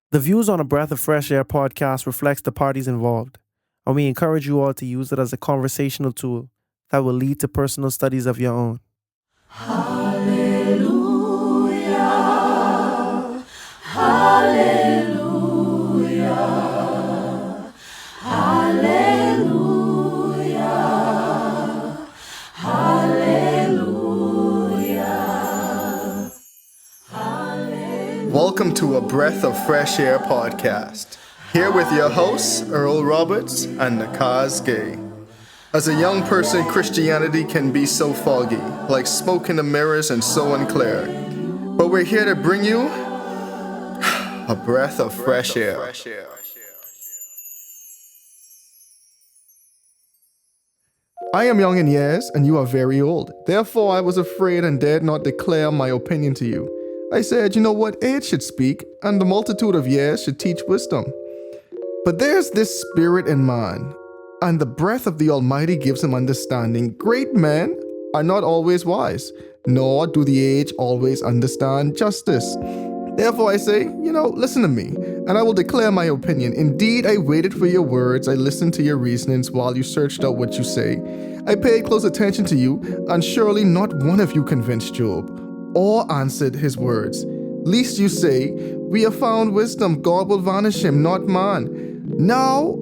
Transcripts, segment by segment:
The views on a Breath of Fresh Air podcast reflects the parties involved, and we encourage you all to use it as a conversational tool that will lead to personal studies of your own. Hallelujah. Hallelujah. Hallelujah. Hallelujah. Welcome to a Breath of Fresh Air podcast. Here with your hosts, Earl Roberts and Nakhaz Gay. As a young person, Christianity can be so foggy, like smoke in the mirrors and so unclear. But we're here to bring you a breath of fresh air. I am young in years, and you are very old. Therefore, I was afraid and dared not declare my opinion to you. I said, you know what, age should speak, and the multitude of years should teach wisdom. But there's this spirit in man, and the breath of the Almighty gives him understanding. Great men are not always wise, nor do the age always understand justice. Therefore I say, listen to me, and I will declare my opinion. Indeed, I waited for your words, I listened to your reasonings while you searched out what you say. I paid close attention to you, and surely not one of you convinced Job, or answered his words. Least you say, we have found wisdom, God will vanish him, not man. Now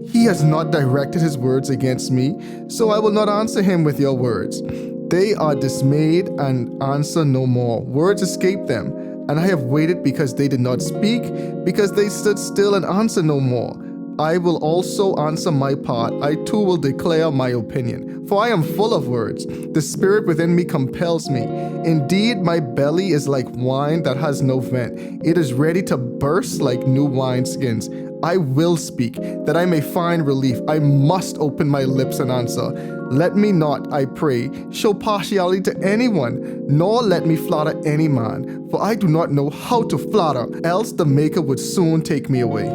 he has not directed his words against me, so I will not answer him with your words. They are dismayed and answer no more. Words escape them, and I have waited because they did not speak, because they stood still and answer no more. I will also answer my part. I too will declare my opinion. For I am full of words. The spirit within me compels me. Indeed, my belly is like wine that has no vent. It is ready to burst like new wineskins. I will speak, that I may find relief. I must open my lips and answer. Let me not, I pray, show partiality to anyone, nor let me flatter any man. For I do not know how to flatter, else the Maker would soon take me away.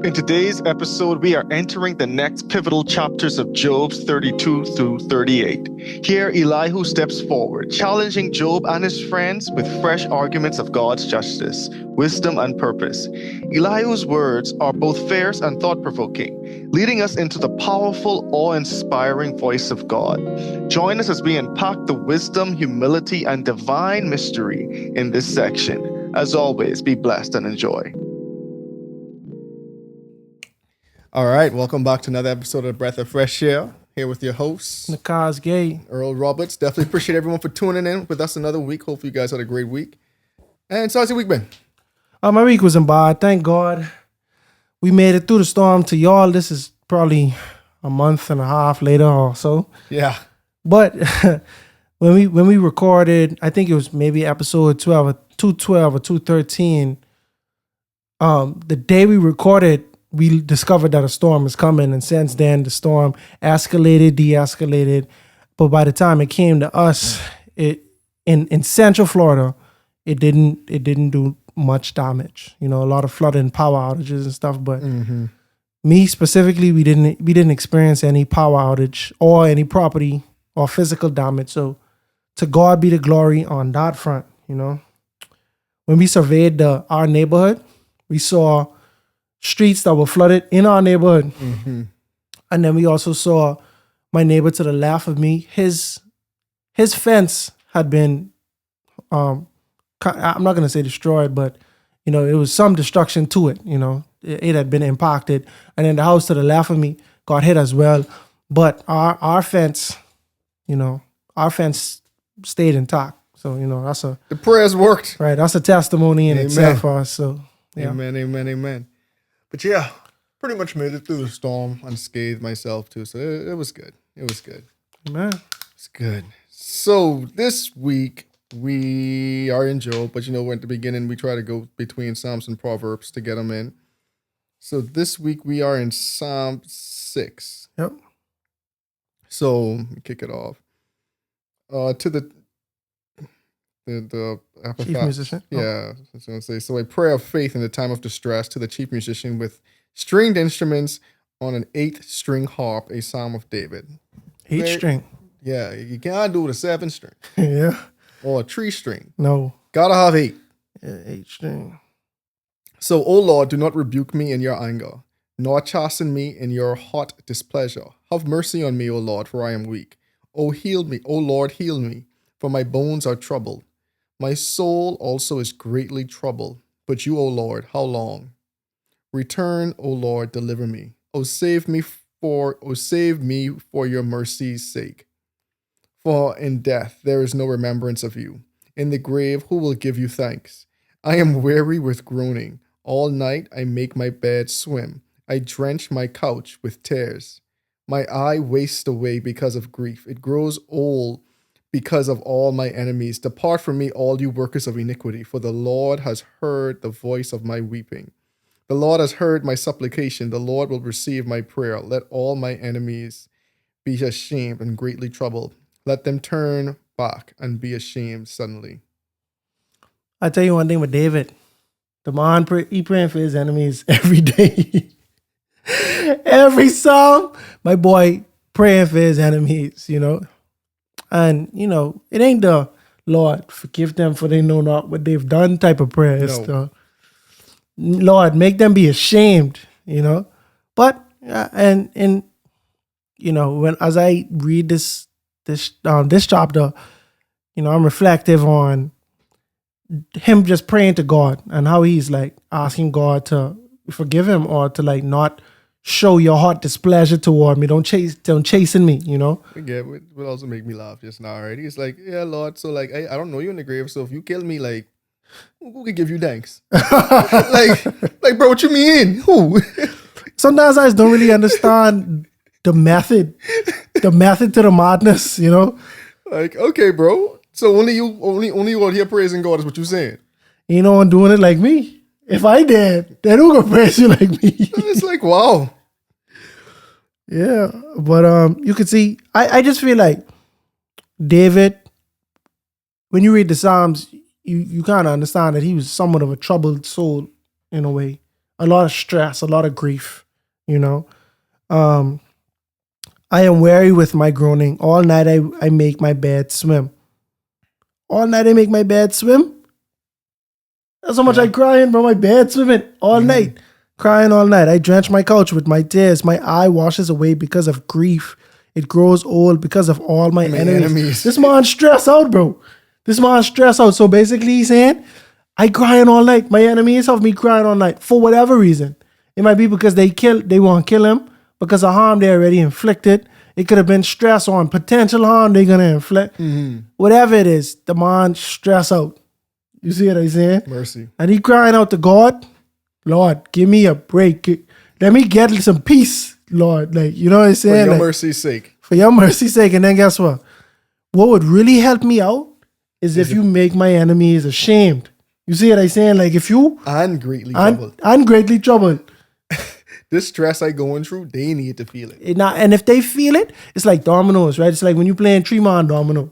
In today's episode, we are entering the next pivotal chapters of Job's 32 through 38. Here, Elihu steps forward, challenging Job and his friends with fresh arguments of God's justice, wisdom, and purpose. Elihu's words are both fierce and thought-provoking, leading us into the powerful, awe-inspiring voice of God. Join us as we unpack the wisdom, humility, and divine mystery in this section. As always, be blessed and enjoy. All right, welcome back to another episode of Breath of Fresh Air. Here with your hosts, Nakhaz Gay. Earl Roberts. Definitely appreciate everyone for tuning in with us another week. Hopefully you guys had a great week. And so how's your week been? My week wasn't bad. Thank God. We made it through the storm to y'all. This is probably a month and a half later or so. Yeah. But when we recorded, I think it was maybe episode 212 or 213. The day we recorded, we discovered that a storm is coming, and since then the storm escalated, de-escalated. But by the time it came to us, in Central Florida, it didn't do much damage. A lot of flooding, power outages and stuff. But me specifically, we didn't experience any power outage or any property or physical damage. So to God be the glory on that front. When we surveyed our neighborhood, we saw streets that were flooded in our neighborhood. And then we also saw my neighbor to the left of me. His fence had been, I'm not going to say destroyed, but, it was some destruction to it. It had been impacted. And then the house to the left of me got hit as well. But our fence, our fence stayed intact. So, The prayers worked. Right. That's a testimony in itself for us. So, yeah. Amen. But yeah, pretty much made it through the storm unscathed myself too. So it was good. Amen. It's good. So this week we are in Job, but we're at the beginning. We try to go between Psalms and Proverbs to get them in. So this week we are in Psalm 6. Yep. So kick it off. To the chief musician. Yeah, I was going to say. So a prayer of faith in the time of distress to the chief musician with stringed instruments on an 8-string harp, a psalm of David. Eight string. Yeah, you can't do the 7-string. Yeah. Or a 3-string. No. Gotta have 8. Yeah, 8 string. So, O Lord, do not rebuke me in your anger, nor chasten me in your hot displeasure. Have mercy on me, O Lord, for I am weak. O heal me, O Lord, heal me, for my bones are troubled. My soul also is greatly troubled. But you, O Lord, how long? Return, O Lord, deliver me. O save me for your mercy's sake. For in death there is no remembrance of you. In the grave, who will give you thanks? I am weary with groaning. All night I make my bed swim. I drench my couch with tears. My eye wastes away because of grief. It grows old because of all my enemies. Depart from me, all you workers of iniquity, for the Lord has heard the voice of my weeping. The Lord has heard my supplication. The Lord will receive my prayer. Let all my enemies be ashamed and greatly troubled. Let them turn back and be ashamed suddenly. I tell you one thing with David. The man, he praying for his enemies every day. Every psalm, my boy praying for his enemies, And, it ain't the Lord, forgive them for they know not what they've done type of prayer. It's the Lord, make them be ashamed, But, when as I read this chapter, I'm reflective on him just praying to God and how he's like asking God to forgive him or to like not show your heart displeasure toward me. Don't chasten me, Yeah, it will also make me laugh just now, right? He's like, yeah, Lord, so like I don't know you in the grave, so if you kill me, like who can give you thanks? like bro, what you mean? Who? Sometimes I just don't really understand the method to the madness, Like, okay, bro. So only you out here praising God is what you're saying. Ain't no one doing it like me. If I did, then who gonna praise you like me? It's like, wow. Yeah, but you could see, I just feel like David, when you read the Psalms, you kind of understand that he was somewhat of a troubled soul in a way. A lot of stress, a lot of grief, I am weary with my groaning. All night I make my bed swim. All night I make my bed swim. That's how much I crying, bro. My bed swimming all night. Crying all night. I drench my couch with my tears. My eye washes away because of grief. It grows old because of all my enemies. This man stressed out, bro. This man stressed out. So basically he's saying, I crying all night. My enemies have me crying all night for whatever reason. It might be because they want to kill him because of harm they already inflicted. It could have been stress on potential harm they're going to inflict. Whatever it is, the man stress out. You see what I'm saying? Mercy. And he crying out to God, Lord, give me a break. Let me get some peace, Lord. Like, you know what I'm saying? For your mercy's sake. For your mercy's sake. And then guess what? What would really help me out is if you make my enemies ashamed. You see what I'm saying? Like if you... And greatly troubled. And greatly troubled. This stress I going through, they need to feel it. And if they feel it, it's like dominoes, right? It's like when you playing 3-man domino.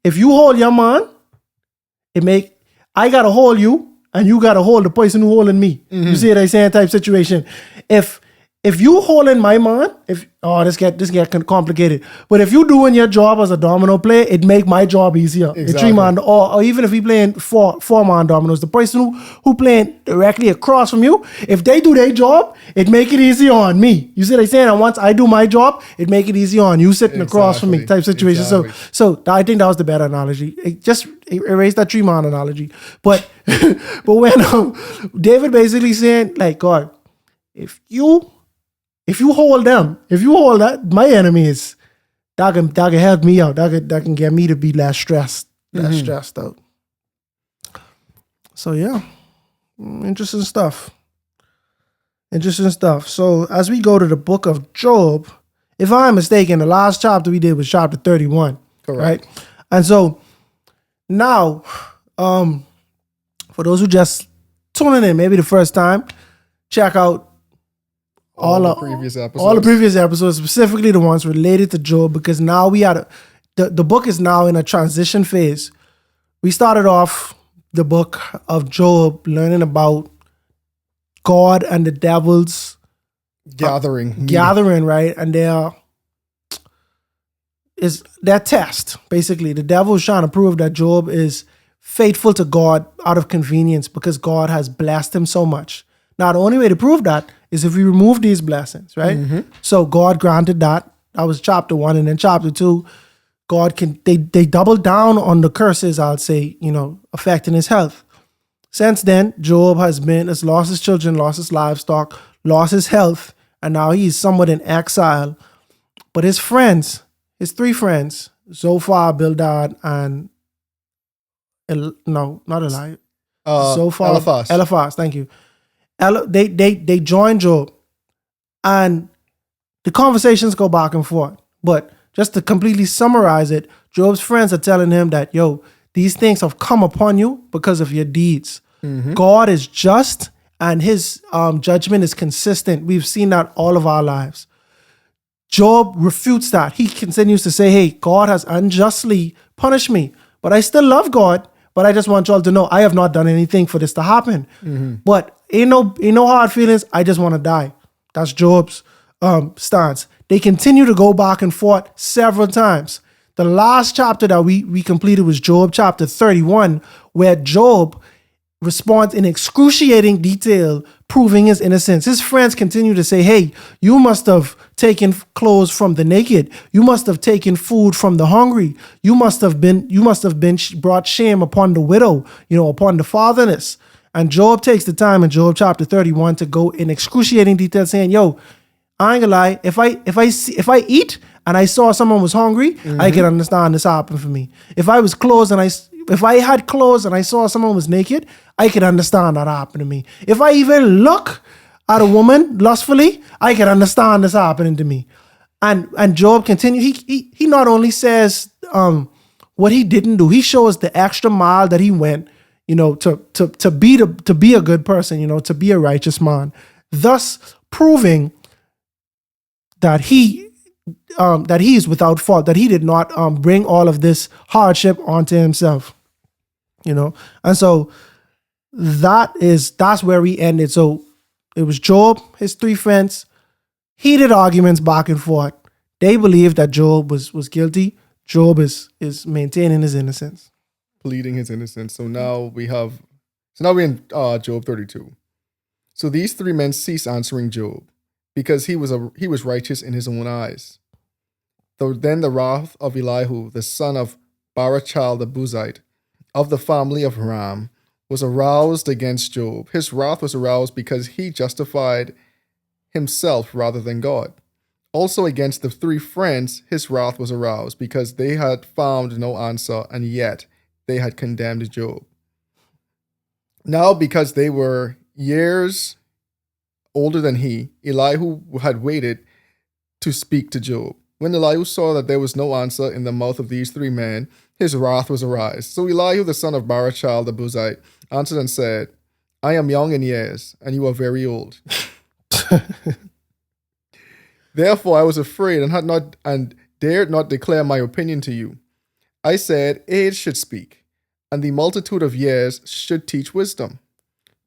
If you hold your man, I gotta hold you, and you gotta hold the person who holding me. You see what I'm saying? Type situation. If you holding my man, this get complicated. But if you doing your job as a domino player, it make my job easier. Exactly. 3-man, or even if we playing 4-man dominoes, the person who playing directly across from you, if they do their job, it make it easier on me. You see what I'm saying? And once I do my job, it make it easier on you sitting across from me. Type situation. Exactly. So I think that was the better analogy. Just erase that 3-man analogy. But when David basically saying like, God, if you hold my enemies, that can help me out. That can get me to be less stressed out. So yeah, interesting stuff. So as we go to the book of Job, if I'm mistaken, the last chapter we did was chapter 31. Correct. Right? And so now, for those who just tuning in, maybe the first time, check out all the previous episodes, specifically the ones related to Job, because now the book is now in a transition phase. We started off the book of Job learning about God and the devil's gathering, right? And they're their test, basically. The devil is trying to prove that Job is faithful to God out of convenience because God has blessed him so much. Now, the only way to prove that is if we remove these blessings, right? So God granted that. That was chapter 1. And then chapter 2, they double down on the curses, I'll say, affecting his health. Since then, Job has lost his children, lost his livestock, lost his health, and now he's somewhat in exile. But his friends, his 3 friends, Zophar, Bildad, and not Elihu. Zophar, Eliphaz, thank you. They join Job, and the conversations go back and forth. But just to completely summarize it, Job's friends are telling him that, these things have come upon you because of your deeds. God is just, and his judgment is consistent. We've seen that all of our lives. Job refutes that. He continues to say, hey, God has unjustly punished me, but I still love God. But I just want y'all to know I have not done anything for this to happen. But ain't no hard feelings. I just want to die. That's Job's stance. They continue to go back and forth several times. The last chapter that we completed was Job chapter 31, where Job responds in excruciating detail, proving his innocence. His friends continue to say, hey, you must have taken clothes from the naked. You must have taken food from the hungry. You must have brought shame upon the widow, upon the fatherless. And Job takes the time in Job chapter 31 to go in excruciating detail saying, I ain't gonna lie, if I eat and I saw someone was hungry, I can understand this happened for me. If I had clothes and I saw someone was naked, I could understand that happened to me. If I even look at a woman lustfully, I can understand this happening to me. And Job continued. He not only says what he didn't do, he shows the extra mile that he went, to be a good person, to be a righteous man, thus proving that he is without fault, that he did not bring all of this hardship onto himself, and so that's where we ended. So it was Job, his 3 friends, heated arguments back and forth. They believed that Job was guilty. Job is maintaining his innocence, pleading his innocence. So now we're in Job 32. So these 3 men ceased answering Job, because he was righteous in his own eyes. Then the wrath of Elihu, the son of Barachel the Buzite, of the family of Ram, was aroused against Job. His wrath was aroused because he justified himself rather than God. Also against the 3 friends, his wrath was aroused because they had found no answer, and yet they had condemned Job. Now, because they were years older than he, Elihu had waited to speak to Job. When Elihu saw that there was no answer in the mouth of these 3 men, his wrath was aroused. So Elihu, the son of Barachel the Buzite, answered and said, I am young in years, and you are very old. Therefore I was afraid and dared not declare my opinion to you. I said, age should speak, and the multitude of years should teach wisdom.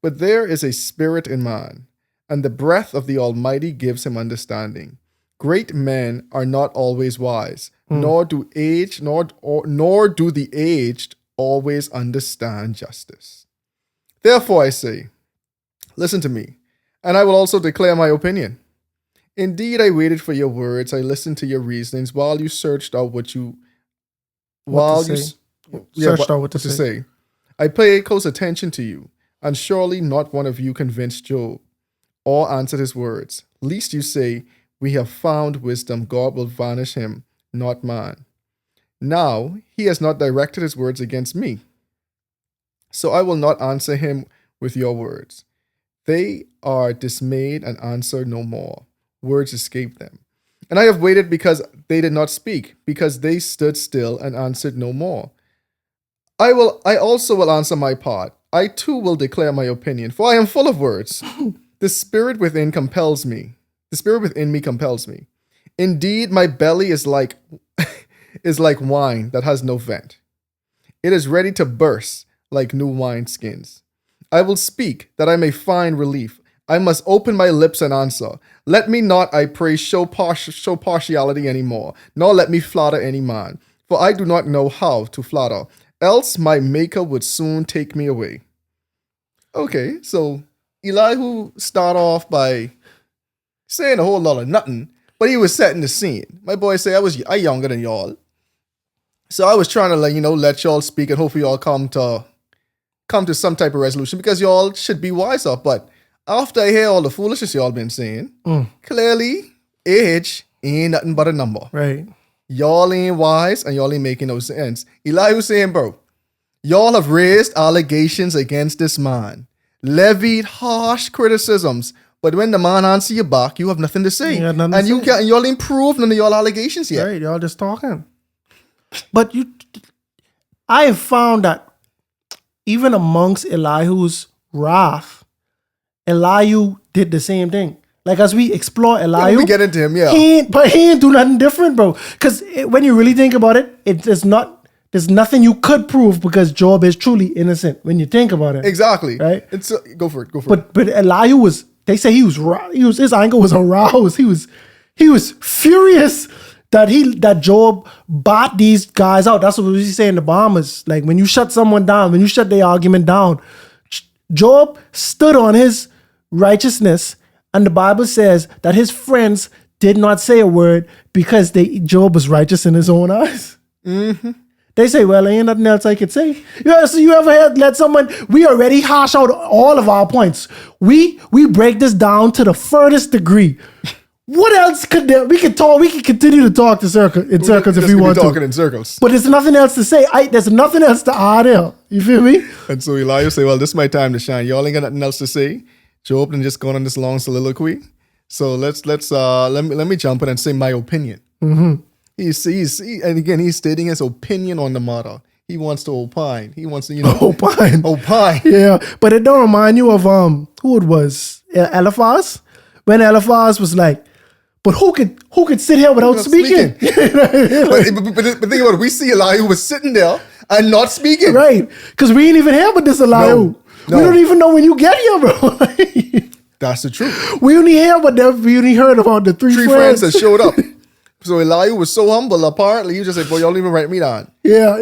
But there is a spirit in man, and the breath of the Almighty gives him understanding. Great men are not always wise, nor do the aged always understand justice. Therefore I say, listen to me, and I will also declare my opinion. Indeed, I waited for your words. I listened to your reasonings while you searched out what to say. I paid close attention to you, and surely not one of you convinced Job or answered his words. Lest you say, we have found wisdom, God will vanish him, not man. Now he has not directed his words against me, so I will not answer him with your words. They are dismayed and answer no more. Words escape them. And I have waited because they did not speak, because they stood still and answered no more. I also will answer my part. I too will declare my opinion, for I am full of words. The spirit within compels me. The spirit within me compels me. Indeed, my belly is like wine that has no vent. It is ready to burst like new wine skins. I will speak that I may find relief. I must open my lips and answer. Let me not, I pray, show partiality anymore, nor let me flatter any man, for I do not know how to flatter, else my maker would soon take me away. Okay, so Elihu start off by saying a whole lot of nothing, but he was setting the scene. My boy say I younger than y'all, so I was trying to let y'all speak and hopefully y'all come to some type of resolution because y'all should be wiser. But after I hear all the foolishness y'all been saying, clearly age ain't nothing but a number. Right. Y'all ain't wise and y'all ain't making no sense. Elihu saying, bro, y'all have raised allegations against this man, levied harsh criticisms, but when the man answer you back, you have nothing to say. Y'all ain't proved none of y'all allegations yet. Right, y'all just talking. But I have found that even amongst Elihu's wrath, Elihu did the same thing. Like as we explore Elihu, we get into him, he ain't do nothing different, bro. Because when you really think about it, there's nothing you could prove because Job is truly innocent when you think about it. Exactly. Right? Go for it. But Elihu was, they say his anger was aroused. He was furious that Job bought these guys out. That's what we say in the Bahamas. Like when you shut someone down, when you shut their argument down, Job stood on his righteousness, and the Bible says that his friends did not say a word because Job was righteous in his own eyes. Mm-hmm. They say, well, there ain't nothing else I could say. So you ever let someone, we already hash out all of our points. We break this down to the furthest degree. What else could we could continue to talk in circles if we want to. Talking in circles. But there's nothing else to say. There's nothing else to add here. You feel me? And so Elihu say, well, this is my time to shine. Y'all ain't got nothing else to say. Job done just gone on this long soliloquy. So let me jump in and say my opinion. Mm-hmm. He's stating his opinion on the matter. He wants to opine. He wants to, opine. Yeah, but it don't remind you of who it was, Eliphaz, when Eliphaz was like, but who could sit here without speaking? but think about it. We see Elihu was sitting there and not speaking. Right, because we ain't even here with this Elihu. No. We don't even know when you get here, bro. That's the truth. We only heard about the three friends that showed up. So Elihu was so humble, apparently. He just said, boy, y'all even write me down. Yeah.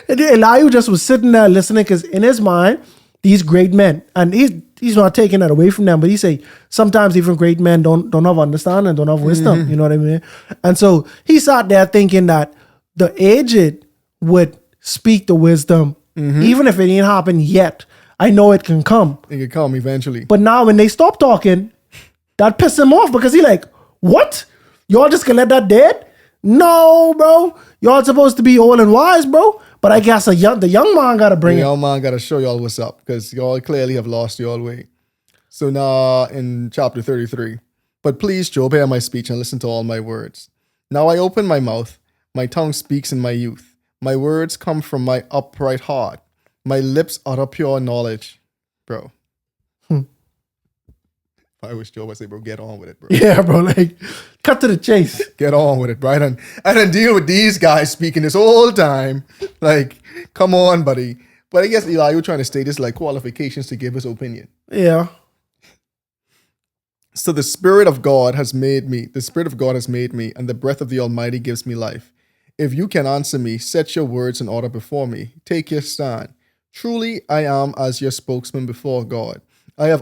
And Elihu just was sitting there listening because in his mind, these great men, and he's not taking that away from them, but he say, sometimes even great men don't have understanding, don't have wisdom. Mm-hmm. You know what I mean? And so he sat there thinking that the aged would speak the wisdom, even if it ain't happened yet. I know it can come. It can come eventually. But now when they stop talking, that pissed him off because he like, what? Y'all just gonna let that dead? No, bro. Y'all supposed to be old and wise, bro. But I guess the young man gotta bring it. The young man gotta show y'all what's up because y'all clearly have lost y'all way. So now in chapter 33, but please, Job, hear my speech and listen to all my words. Now I open my mouth, my tongue speaks in my youth. My words come from my upright heart. My lips utter pure knowledge. Bro. I wish Job would say, bro, get on with it, bro. Yeah, bro, like, cut to the chase. Get on with it, right? And then deal with these guys speaking this whole time. Like, come on, buddy. But I guess Eli, you're trying to state this like qualifications to give his opinion. Yeah. So the Spirit of God has made me. The Spirit of God has made me, and the breath of the Almighty gives me life. If you can answer me, set your words in order before me. Take your stand. Truly, I am as your spokesman before God. I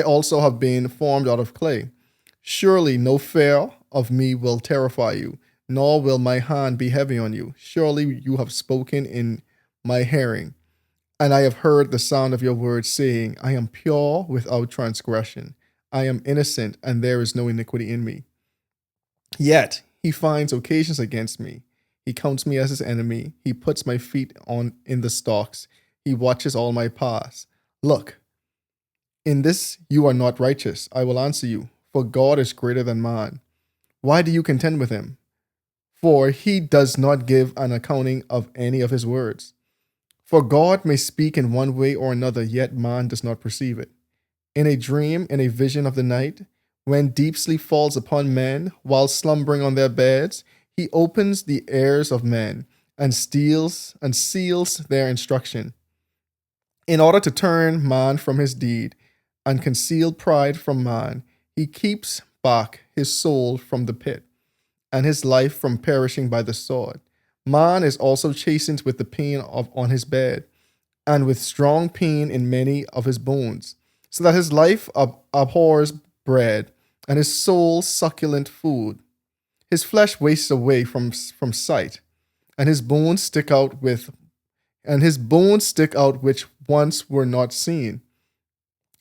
also have been formed out of clay. Surely no fear of me will terrify you, nor will my hand be heavy on you. Surely you have spoken in my hearing, and I have heard the sound of your words, saying, I am pure without transgression. I am innocent, and there is no iniquity in me. Yet he finds occasions against me. He counts me as his enemy. He puts my feet in the stocks. He watches all my paths. Look, in this you are not righteous. I will answer you, for God is greater than man. Why do you contend with him? For he does not give an accounting of any of his words. For God may speak in one way or another, yet man does not perceive it. In a dream, in a vision of the night, when deep sleep falls upon men, while slumbering on their beds, he opens the ears of men and seals their instruction, in order to turn man from his deed and concealed pride from man. He keeps back his soul from the pit, and his life from perishing by the sword. Man is also chastened with the pain on his bed, and with strong pain in many of his bones, so that his life abhors bread, and his soul succulent food. His flesh wastes away from sight, and his bones stick out which once were not seen.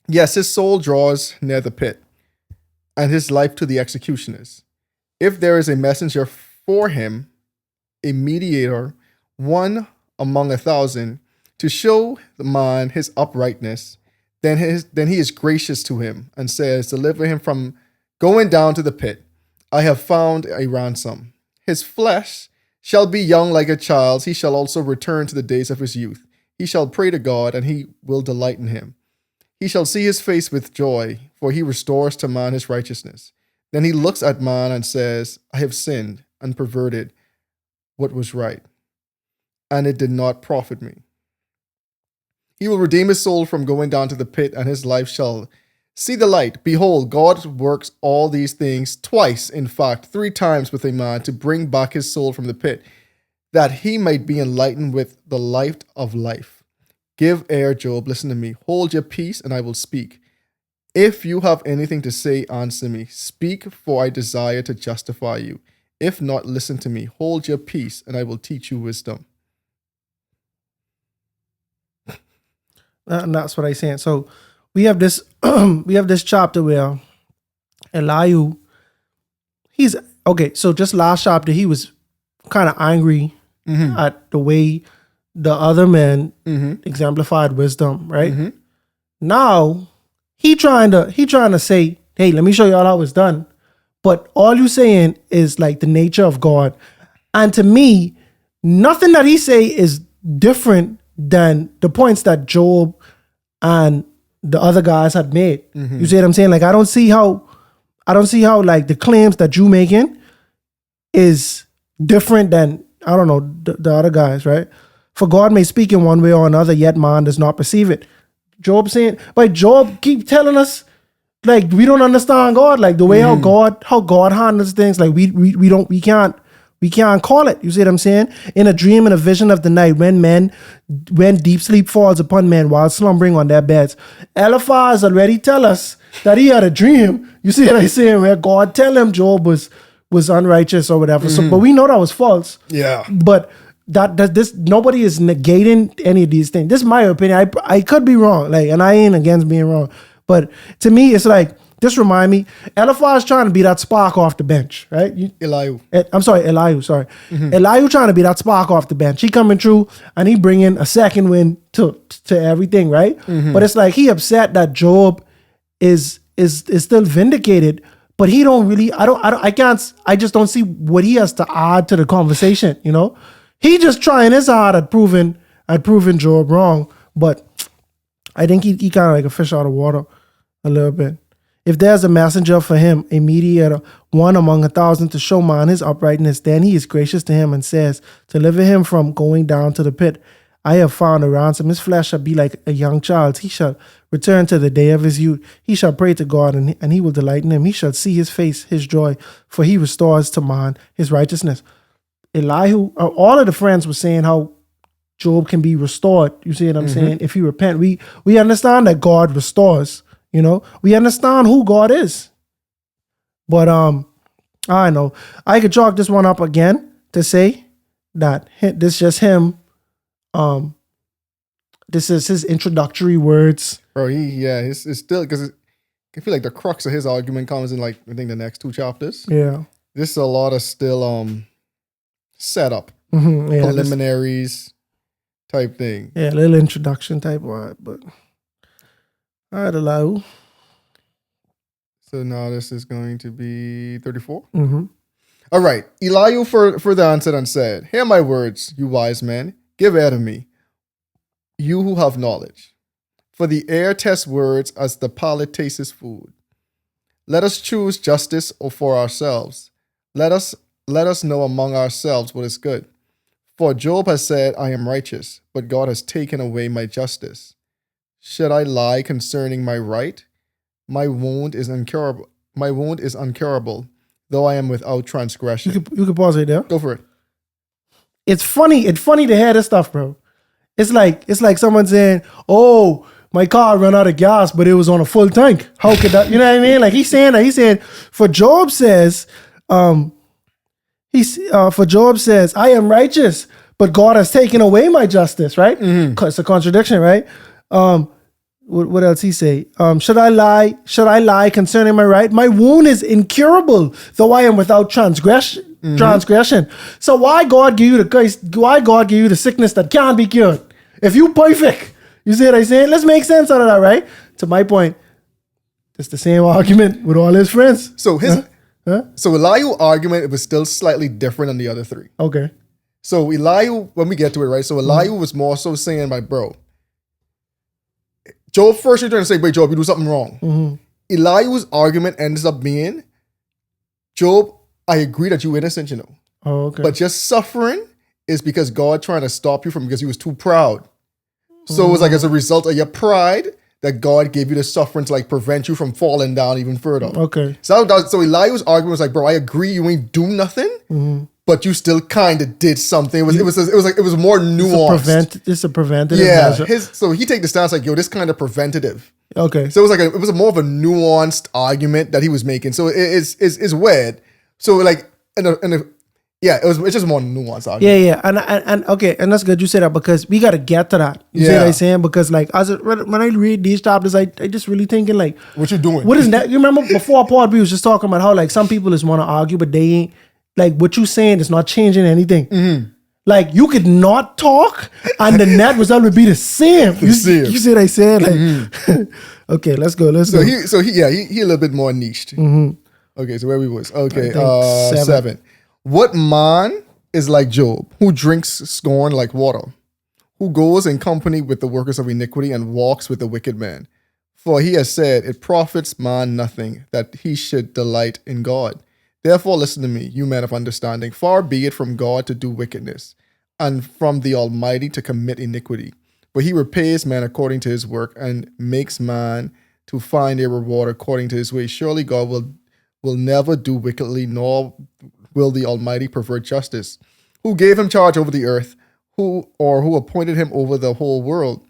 Yes, his soul draws near the pit, and his life to the executioners. If there is a messenger for him, a mediator, one among 1,000, to show the man his uprightness, then he is gracious to him and says, deliver him from going down to the pit. I have found a ransom. His flesh shall be young like a child's. He shall also return to the days of his youth. He shall pray to God, and he will delight in him. He shall see his face with joy, for he restores to man his righteousness. Then he looks at man and says, I have sinned and perverted what was right, and it did not profit me. He will redeem his soul from going down to the pit, and his life shall see the light. Behold, God works all these things twice, in fact, 3 times with a man to bring back his soul from the pit, that he might be enlightened with the light of life. Give ear, Job, listen to me. Hold your peace, and I will speak. If you have anything to say, answer me. Speak, for I desire to justify you. If not, listen to me. Hold your peace, and I will teach you wisdom. And that's what I'm saying. So we have this chapter where Elihu, so just last chapter, he was kind of angry at the way the other men exemplified wisdom, right? Now he trying to say, hey, let me show y'all how it's done. But all you saying is like the nature of God. And to me, nothing that he say is different than the points that Job and the other guys had made. You see what I'm saying? Like, I don't see how like the claims that you making is different than, I don't know, the other guys, right? For God may speak in one way or another, yet man does not perceive it. Job saying, but Job keep telling us, like, we don't understand God, like the way how God handles things, like we can't call it. You see what I'm saying? In a dream and a vision of the night, when deep sleep falls upon men while slumbering on their beds. Eliphaz already tell us that he had a dream. You see what I'm saying? Where God tell him Job was unrighteous or whatever. So, but we know that was false. Yeah. But this nobody is negating any of these things. This is my opinion. I could be wrong, like, and I ain't against being wrong. But to me, it's like, this remind me, Eliphaz trying to be that spark off the bench, right? Elihu. Elihu, sorry. Elihu trying to be that spark off the bench. He coming through and he bringing a second win to everything, right? But it's like he upset that Job is still vindicated, but he don't really, I just don't see what he has to add to the conversation, you know? He just trying his hard at proving Job wrong, but I think he kind of like a fish out of water a little bit. If there's a messenger for him, a mediator, one among 1,000 to show man his uprightness, then he is gracious to him and says, deliver him from going down to the pit. I have found a ransom. His flesh shall be like a young child's. He shall return to the day of his youth. He shall pray to God, and he will delight in him. He shall see his face, his joy, for he restores to man his righteousness. Elihu, all of the friends were saying how Job can be restored. You see what I'm saying? If you repent, we understand that God restores. You know, we understand who God is. But I know I could chalk this one up again to say that this is just him. This is his introductory words. Bro, it's still, because I feel like the crux of his argument comes in, like, I think the next 2 chapters. Yeah. This is a lot of still setup, preliminaries type thing. Yeah, a little introduction type word, but all right, Elihu. So now this is going to be 34. All right. Elihu further answered and said, hear my words, you wise men. Give ear to me, you who have knowledge. For the air tests words as the palate tastes food. Let us choose justice for ourselves. Let us know among ourselves what is good. For Job has said, I am righteous, but God has taken away my justice. Should I lie concerning my right? My wound is incurable. My wound is uncurable, though I am without transgression. You can pause right there. Go for it. It's funny. It's funny to hear this stuff, bro. It's like someone saying, "Oh, my car ran out of gas, but it was on a full tank. How could that?" You know what I mean? Like he's saying that. He's saying, for Job says, for Job says, "I am righteous, but God has taken away my justice." Right? It's a contradiction, right? What else he say? Should I lie? Should I lie concerning my right? My wound is incurable, though I am without transgression. So why God give you the sickness that can't be cured? If you perfect, you see what I'm saying? Let's make sense out of that, right? To my point, it's the same argument with all his friends. So so Elihu's argument, it was still slightly different than the other three. Okay. So Elihu, when we get to it, right? So Elihu was more so saying, like, bro, Job first you're trying to say, wait, Job, you do something wrong. Elihu's argument ends up being, Job, I agree that you're innocent, you know. Oh, okay. But your suffering is because God trying to stop you from because you was too proud. So it was like as a result of your pride that God gave you the suffering to like prevent you from falling down even further. Okay. So Elihu's argument was like, bro, I agree you ain't do nothing, but you still kind of did something. It was more nuanced. It's a preventative measure. So he take the stance like, yo, this kind of preventative. Okay. So it was more of a nuanced argument that he was making. So it's weird. So like it's just more nuanced argument. Yeah, and okay, and that's good you say that because we gotta get to that. You see what I'm saying? Because like when I read these chapters, I just really thinking like, what you doing? What is that? You remember before Paul B was just talking about how like some people just want to argue, but they ain't like what you saying is not changing anything. Like you could not talk, and the net result would be the same. You see what I said? Like, okay, let's go. He a little bit more niched. Okay, so where we was? Okay, 7. What man is like Job, who drinks scorn like water, who goes in company with the workers of iniquity and walks with the wicked man? For he has said, it profits man nothing that he should delight in God. Therefore listen to me, you men of understanding. Far be it from God to do wickedness, and from the Almighty to commit iniquity. For he repays man according to his work, and makes man to find a reward according to his way. Surely God will never do wickedly, nor will the Almighty pervert justice. Who gave him charge over the earth, who appointed him over the whole world?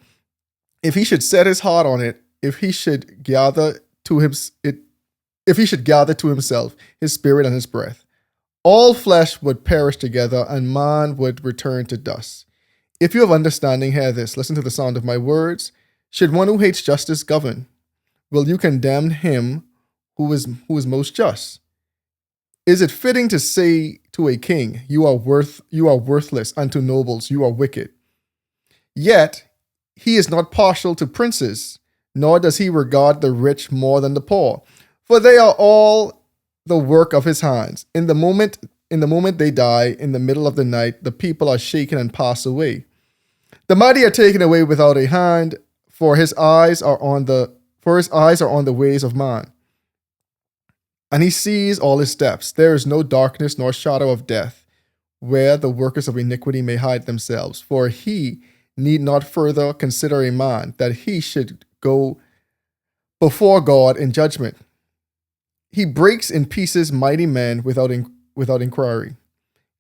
If he should set his heart on it, if he should gather to himself his spirit and his breath, all flesh would perish together, and man would return to dust. If you have understanding, hear this. Listen to the sound of my words. Should one who hates justice govern? Will you condemn him who is most just? Is it fitting to say to a king, you are worthless, and to nobles, you are wicked? Yet he is not partial to princes, nor does he regard the rich more than the poor, for they are all the work of his hands. In the moment they die, in the middle of the night, the people are shaken and pass away. The mighty are taken away without a hand, for his eyes are on the ways of man, and he sees all his steps. There is no darkness nor shadow of death, where the workers of iniquity may hide themselves. For he need not further consider a man, that he should go before God in judgment. He breaks in pieces mighty men without inquiry,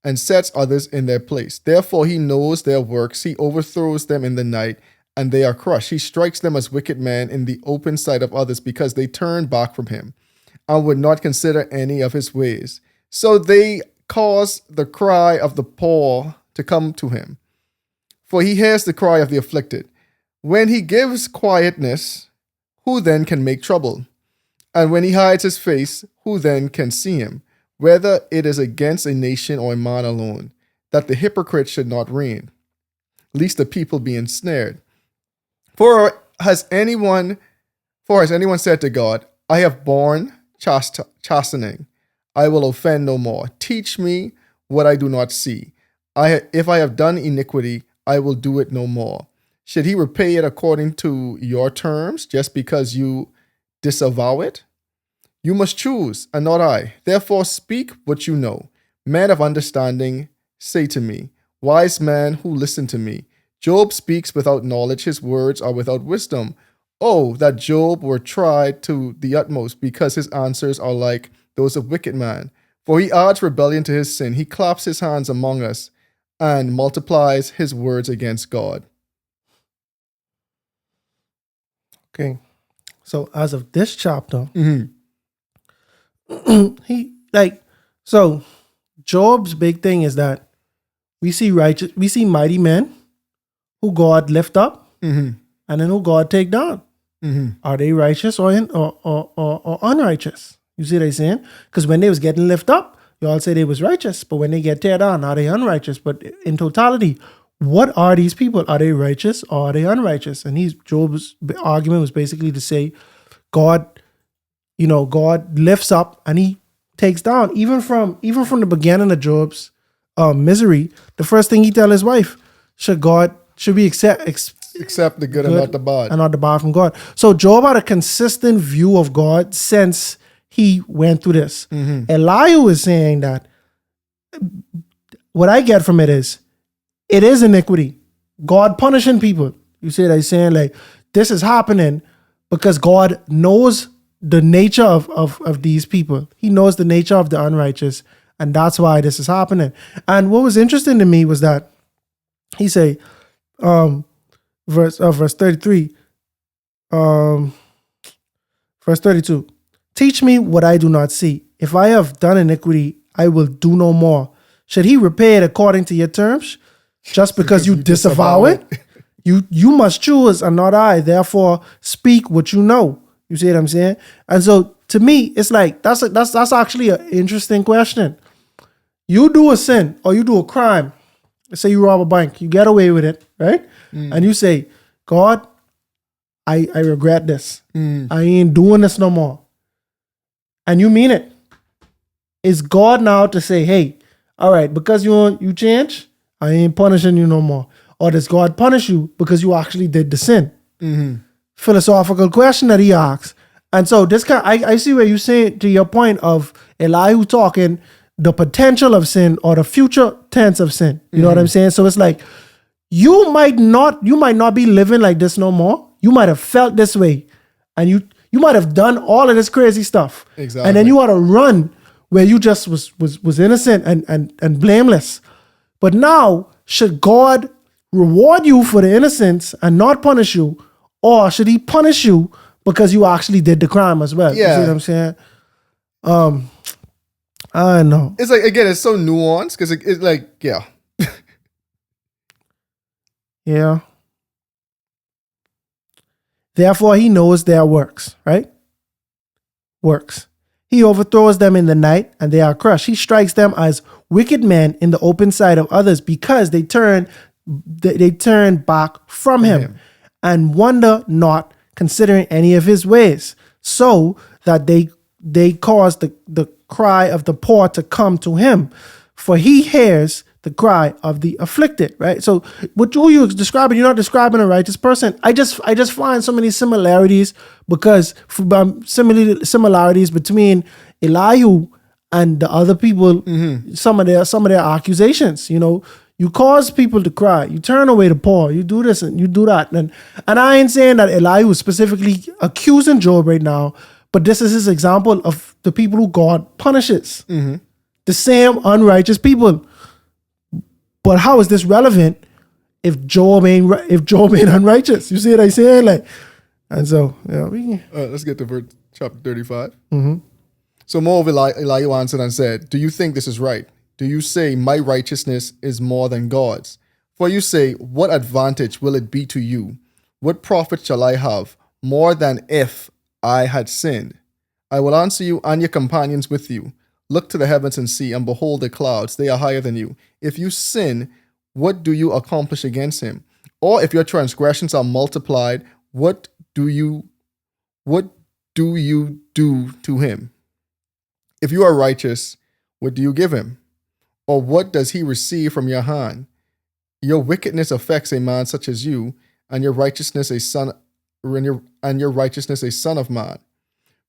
and sets others in their place. Therefore he knows their works. He overthrows them in the night, and they are crushed. He strikes them as wicked men in the open sight of others, because they turn back from him and would not consider any of his ways. So they cause the cry of the poor to come to him, for he hears the cry of the afflicted. When he gives quietness, who then can make trouble? And when he hides his face, who then can see him? Whether it is against a nation or a man alone, that the hypocrite should not reign, lest the people be ensnared. For has anyone said to God, I have borne chastening, I will offend no more. Teach me what I do not see. If I have done iniquity, I will do it no more. Should he repay it according to your terms, just because you disavow it? You must choose, and not I. Therefore speak what you know. Man of understanding, say to me. Wise man who listen to me. Job speaks without knowledge. His words are without wisdom. Oh, that Job were tried to the utmost, because his answers are like those of wicked man. For he adds rebellion to his sin. He claps his hands among us and multiplies his words against God. Okay. So as of this chapter, Mm-hmm. so Job's big thing is that we see mighty men who God lift up Mm-hmm. and then who God take down. Mm-hmm. Are they righteous or unrighteous? You see what I'm saying? Because when they was getting lifted up, you all say they was righteous, but when they get tear down, are they unrighteous? But in totality, what are these people? Are they righteous or are they unrighteous? And Job's argument was basically to say, God lifts up and he takes down. Even from the beginning of Job's misery, the first thing he tell his wife, should we accept the good and not the bad. And not the bad from God. So Job had a consistent view of God since he went through this. Mm-hmm. Elihu is saying that what I get from it is iniquity. God punishing people. You see what I'm saying? Like, this is happening because God knows the nature of these people. He knows the nature of the unrighteous. And that's why this is happening. And what was interesting to me was that he say, verse 33, verse 32, teach me what I do not see. If I have done iniquity, I will do no more. Should he repay it according to your terms? Just because you disavow it? You must choose and not I. Therefore, speak what you know. You see what I'm saying? And so to me, it's like, that's actually an interesting question. You do a sin or you do a crime. Let's say you rob a bank, you get away with it, right? And you say, God, I regret this. I ain't doing this no more. And you mean it. Is God now to say, hey, all right, because you change, I ain't punishing you no more? Or does God punish you because you actually did the sin? Mm-hmm. Philosophical question that he asks. And so this I see where you say, to your point of Elihu talking the potential of sin or the future tense of sin. You know what I'm saying? So it's like, you might not be living like this no more. You might have felt this way. And you might have done all of this crazy stuff. Exactly. And then you ought to run where you just was innocent and blameless. But now, should God reward you for the innocence and not punish you? Or should he punish you because you actually did the crime as well? Yeah. You see what I'm saying? I know. It's like, again, it's so nuanced because it's like, yeah. Yeah. Therefore, he knows their works, right? Works. He overthrows them in the night and they are crushed. He strikes them as wicked men in the open sight of others because they turn back from him and wonder not, considering any of his ways, so that they cause the cry of the poor to come to him, for he hears the cry of the afflicted, right? So who you describing, you're not describing a righteous person. I just find so many similarities because similarities between Elihu and the other people, some of their accusations, you cause people to cry, you turn away the poor, you do this and you do that. And I ain't saying that Elihu is specifically accusing Job right now, but this is his example of the people who God punishes. The same unrighteous people. But how is this relevant if Job ain't unrighteous? You see what I say? And so we can. Let's get to verse chapter 35. So moreover, Elihu answered and said, "Do you think this is right? Do you say my righteousness is more than God's? For you say, what advantage will it be to you? What profit shall I have more than if I had sinned? I will answer you and your companions with you. Look to the heavens and see, and behold the clouds, they are higher than you. If you sin, what do you accomplish against him? Or if your transgressions are multiplied, what do you do to him? If you are righteous, what do you give him? Or what does he receive from your hand? Your wickedness affects a man such as you, and your righteousness a son of man.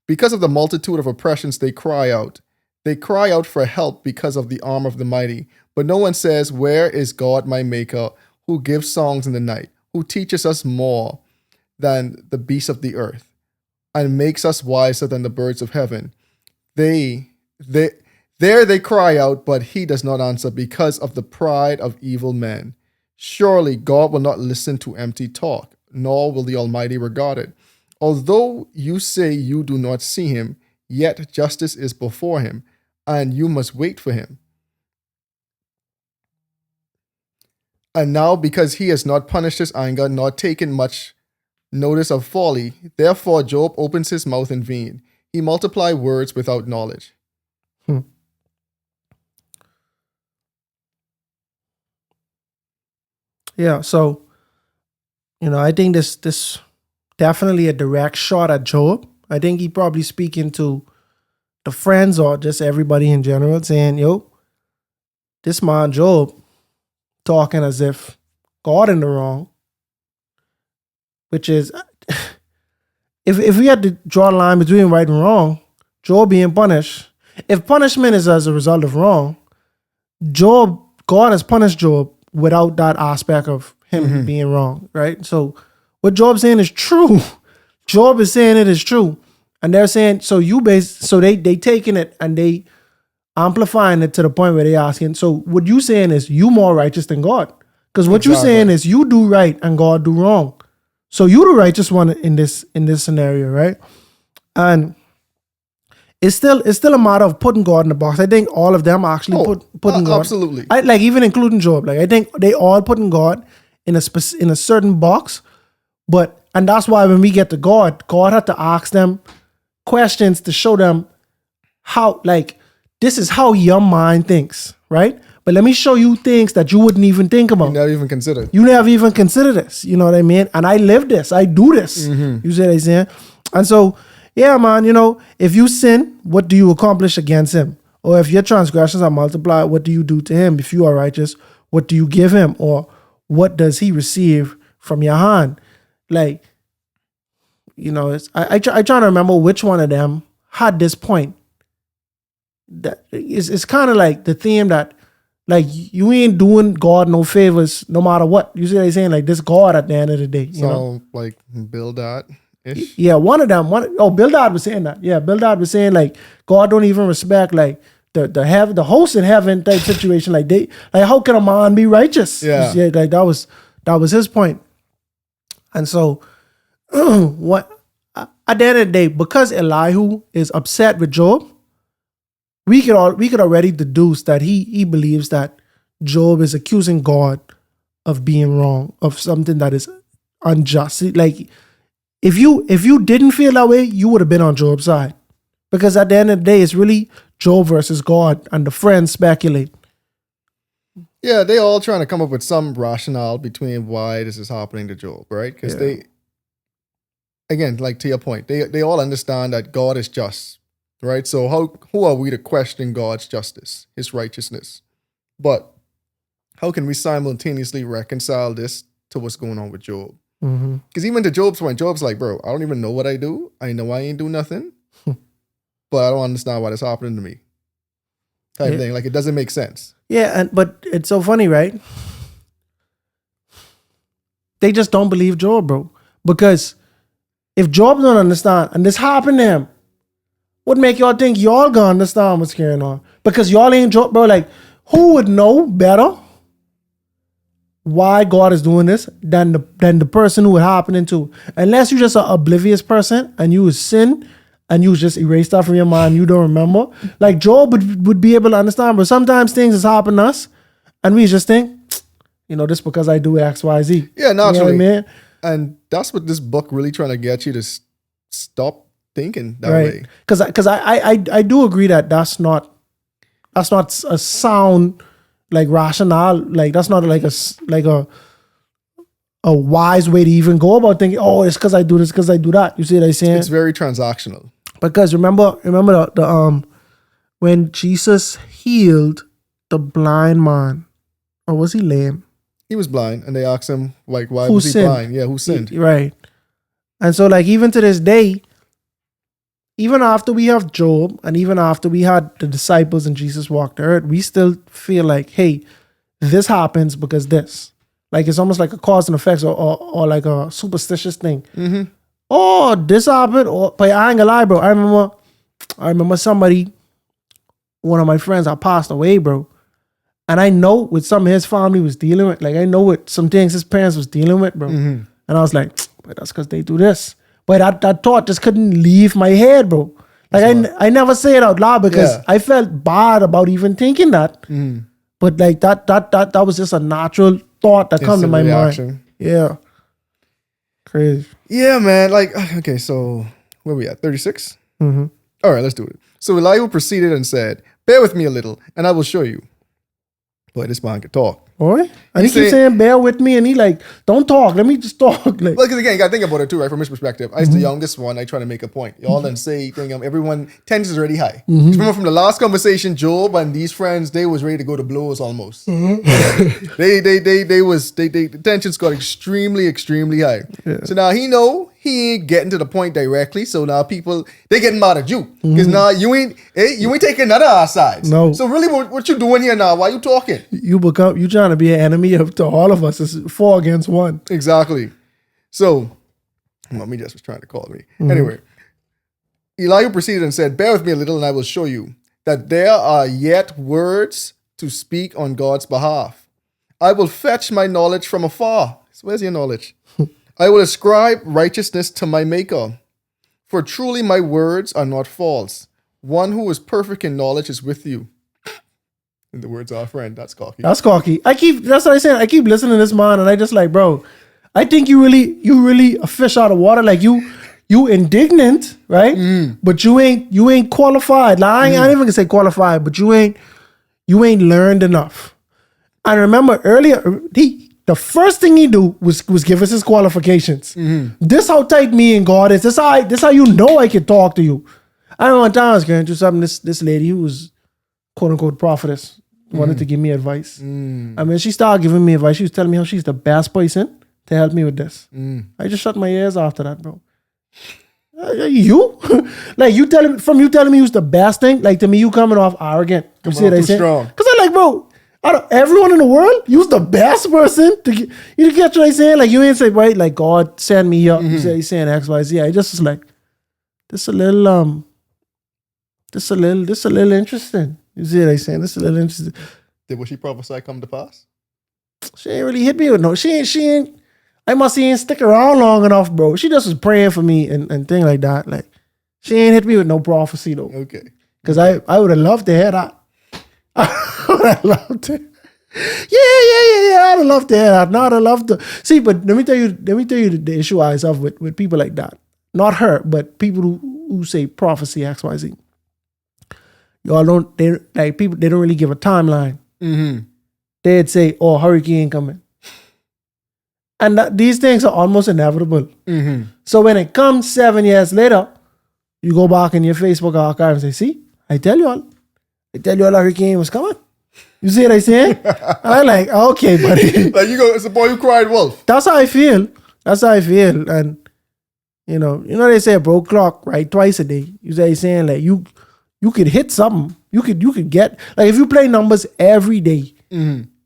Because of the multitude of oppressions they cry out. They cry out for help because of the arm of the mighty. But no one says, where is God my maker, who gives songs in the night, who teaches us more than the beasts of the earth, and makes us wiser than the birds of heaven. There they cry out, but he does not answer because of the pride of evil men. Surely God will not listen to empty talk, nor will the Almighty regard it. Although you say you do not see him, yet justice is before him, and you must wait for him. And now, because he has not punished his anger, nor taken much notice of folly, therefore Job opens his mouth in vain. He multiplies words without knowledge. Yeah, so I think this definitely a direct shot at Job. I think he probably speaking to the friends or just everybody in general, saying, "Yo, this man Job talking as if God in the wrong," which is, if we had to draw a line between right and wrong, Job being punished. If punishment is as a result of wrong, God has punished Job without that aspect of him being wrong, right? So what Job's saying is true. Job is saying it is true. And they're saying, so they taking it and they amplifying it to the point where they asking, so what you saying is you more righteous than God. Because what you saying is you do right and God do wrong. So you the righteous one in this scenario, right? And it's still a matter of putting God in the box. I think all of them actually putting God. Absolutely. Even including Job. Like I think they all putting God in a certain box. And that's why when we get to God had to ask them questions to show them how, like, this is how your mind thinks, right? But let me show you things that you wouldn't even think about. You never even considered. You never even consider this. You know what I mean? And I live this. I do this. You see what I'm saying? And so, yeah, man, if you sin, what do you accomplish against him? Or if your transgressions are multiplied, what do you do to him? If you are righteous, what do you give him? Or what does he receive from your hand? Like, I try to remember which one of them had this point. That it's kind of like the theme that, like, you ain't doing God no favors no matter what. You see what I'm saying? Like, this God at the end of the day. Like Bildad-ish? Yeah, one of them. Bildad was saying that. Yeah, Bildad was saying, like, God don't even respect, like, the host in heaven type situation. Like, how can a man be righteous? Yeah. Like, that was his point. And so, what at the end of the day, because Elihu is upset with Job, we could already deduce that he believes that Job is accusing God of being wrong, of something that is unjust. Like, if you didn't feel that way, you would have been on Job's side. Because at the end of the day, it's really Job versus God, and the friends speculate. Yeah, they all trying to come up with some rationale between why this is happening to Job, right? Because they, again, like to your point, they all understand that God is just, right? So who are we to question God's justice, his righteousness? But how can we simultaneously reconcile this to what's going on with Job? Because even to Job's point, Job's like, bro, I don't even know what I do. I know I ain't do nothing, but I don't understand why it's happening to me. Type thing. Like, it doesn't make sense. Yeah, but it's so funny, right? They just don't believe Job, bro. Because if Job don't understand, and this happened to him, what make y'all think y'all gonna understand what's going on? Because y'all ain't Job, bro. Like, who would know better why God is doing this than the person who it happening to? Unless you're just an oblivious person and you sin and you just erase that from your mind, you don't remember. Like, Job would be able to understand, but sometimes things has happened to us and we just think, this because I do X, Y, Z. Yeah, naturally. You know what I mean? And that's what this book really trying to get you to stop thinking that way. Because I do agree that that's not a sound, like, rationale. Like, that's not like a wise way to even go about thinking, oh, it's because I do this, because I do that. You see what I'm saying? It's very transactional. Because remember the when Jesus healed the blind man, or was he lame? He was blind, and they asked him, like, why Who was he sinned? blind? Yeah, who sinned? Right. And so, like, even to this day, even after we have Job, and even after we had the disciples and Jesus walked the earth, we still feel like, hey, this happens because this. Like it's almost like a cause and effects or like a superstitious thing. Oh, this happened. But I ain't gonna lie, bro. I remember somebody, one of my friends, I passed away, bro. And I know what some of his family was dealing with. Like I know what some things his parents was dealing with, bro. And I was like, but that's because they do this. But that thought just couldn't leave my head, bro. Like I never say it out loud because I felt bad about even thinking that. But like that was just a natural thought that come to my mind. Yeah. Crazy. Yeah, man. Like, okay, so where we at? 36? All right, let's do it. So Elihu proceeded and said, bear with me a little, and I will show you. Boy, this man can talk. Boy, and he keeps saying, bear with me, and he like, don't talk, let me just talk. Like, well, because again, you got to think about it too, right? From his perspective, I was the youngest one. I try to make a point. Y'all then say, everyone, tension is already high. Remember from the last conversation, Job and these friends, they was ready to go to blows almost. The tensions got extremely, extremely high. Yeah. So now he know he ain't getting to the point directly. So now people, they getting mad at you. Because now you ain't taking none of our sides. No. So really what you doing here now? Why you talking? You trying to be an enemy to all of us. It's 4 against 1. Exactly. So, mommy just was trying to call me. Anyway, Elihu proceeded and said, bear with me a little and I will show you that there are yet words to speak on God's behalf. I will fetch my knowledge from afar. So where's your knowledge? I will ascribe righteousness to my maker. For truly my words are not false. One who is perfect in knowledge is with you. In the words of our friend, that's cocky. That's cocky. That's what I said. I keep listening to this man and I just like, bro, I think you really a fish out of water. Like you indignant, right? But you ain't qualified. Like I ain't even gonna say qualified, but you ain't learned enough. I remember earlier, the first thing he do was give us his qualifications. This how tight me and God is. This how you know I can talk to you. I remember one time I was going through something. This lady who was quote unquote prophetess wanted to give me advice. I mean, she started giving me advice. She was telling me how she's the best person to help me with this. I just shut my ears after that, bro. You? Like you telling me you was the best thing? Like to me, you coming off arrogant. You see what I say? Because I'm like, bro, out of everyone in the world, you's the best person to get. You get what I'm saying? Like you ain't say, right, like God send me here. You say he's saying X, Y, Z. I just was like, this a little interesting. You see what I'm saying? This is a little interesting. Did what she prophesied come to pass? She ain't really hit me with no. She ain't. I must ain't stick around long enough, bro. She just was praying for me and thing like that. Like she ain't hit me with no prophecy though. Okay. Because I would have loved to hear that. I would have loved to. Yeah. I'd have loved to hear that. Not I'd love to see. But let me tell you the issue I have with people like that. Not her, but people who say prophecy X, Y, Z. Y'all they don't really give a timeline. They'd say, oh, hurricane coming. And these things are almost inevitable. So when it comes 7 years later, you go back in your Facebook archive and say, see, I tell you all a hurricane was coming. You see what I'm saying? And I'm like, okay, buddy. Like it's the boy who cried wolf. That's how I feel. And you know they say a broke clock, right? Twice a day. You say saying like you could hit something. You could get, like if you play numbers every day,